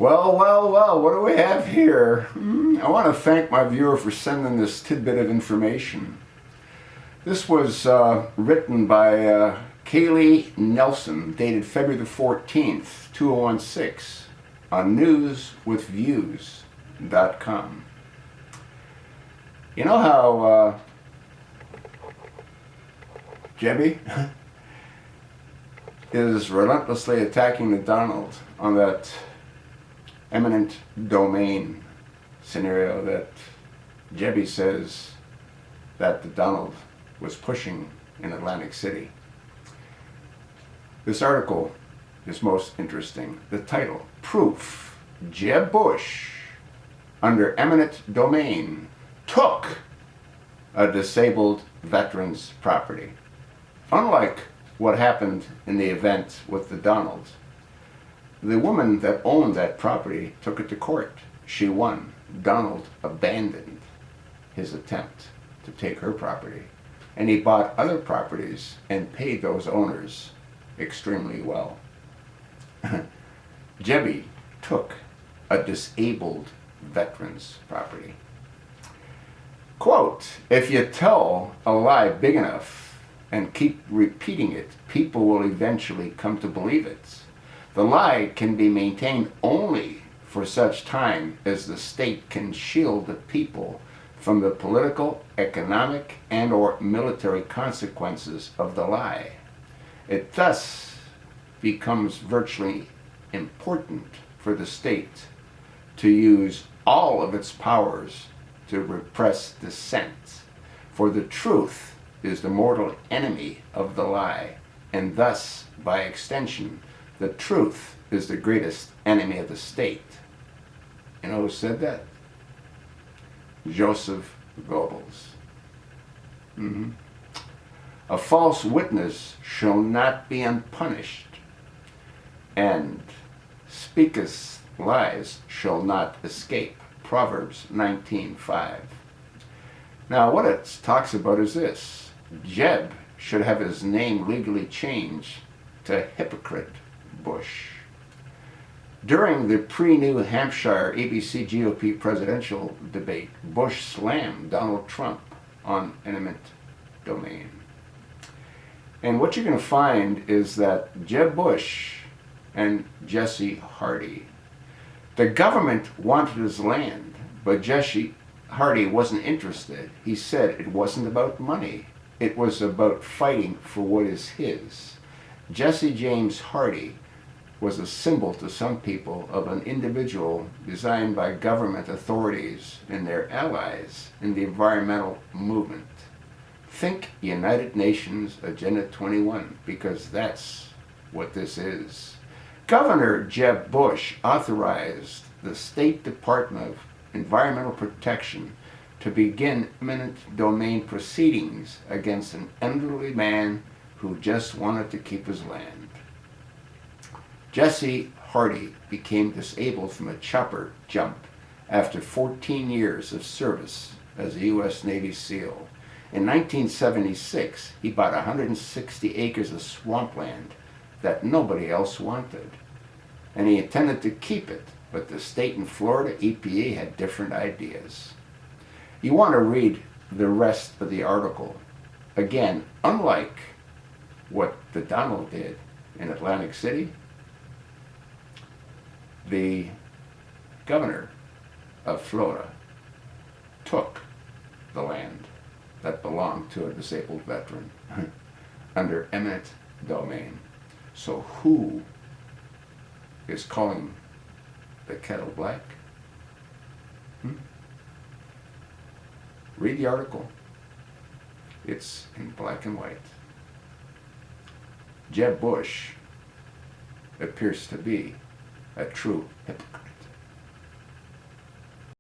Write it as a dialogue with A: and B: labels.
A: Well, what do we have here? I want to thank my viewer for sending this tidbit of information. This was written by Kaylee Nelson, dated February the 14th, 2016, on newswithviews.com. You know how Jebby is relentlessly attacking the Donald on that eminent domain scenario that Jebby says that the Donald was pushing in Atlantic City. This article is most interesting. The title, Proof Jeb Bush, under eminent domain, took a disabled veteran's property. Unlike what happened in the event with the Donald, the woman that owned that property took it to court. She won. Donald abandoned his attempt to take her property, and he bought other properties and paid those owners extremely well. Jebby took a disabled veteran's property. Quote, "If you tell a lie big enough and keep repeating it, people will eventually come to believe it. The lie can be maintained only for such time as the state can shield the people from the political, economic, and or military consequences of the lie. It thus becomes virtually important for the state to use all of its powers to repress dissent, for the truth is the mortal enemy of the lie, and thus, by extension, the truth is the greatest enemy of the state." You know who said that? Joseph Goebbels. A false witness shall not be unpunished, and speaketh lies shall not escape. Proverbs 19:5. Now what it talks about is this. Jeb should have his name legally changed to Hypocrite Bush. During the pre-New Hampshire ABC GOP presidential debate, Bush slammed Donald Trump on eminent domain. And what you're going to find is that Jeb Bush and Jesse Hardy, the government wanted his land, but Jesse Hardy wasn't interested. He said it wasn't about money. It was about fighting for what is his. Jesse James Hardy was a symbol to some people of an individual designed by government authorities and their allies in the environmental movement. Think United Nations Agenda 21, because that's what this is. Governor Jeb Bush authorized the State Department of Environmental Protection to begin eminent domain proceedings against an elderly man who just wanted to keep his land. Jesse Hardy became disabled from a chopper jump after 14 years of service as a U.S. Navy SEAL. In 1976, he bought 160 acres of swampland that nobody else wanted, and he intended to keep it, but the state in Florida, EPA, had different ideas. You want to read the rest of the article. Again, unlike what the Donald did in Atlantic City, the governor of Florida took the land that belonged to a disabled veteran under eminent domain. So who is calling the kettle black? Read the article. It's in black and white. Jeb Bush appears to be a true hypocrite.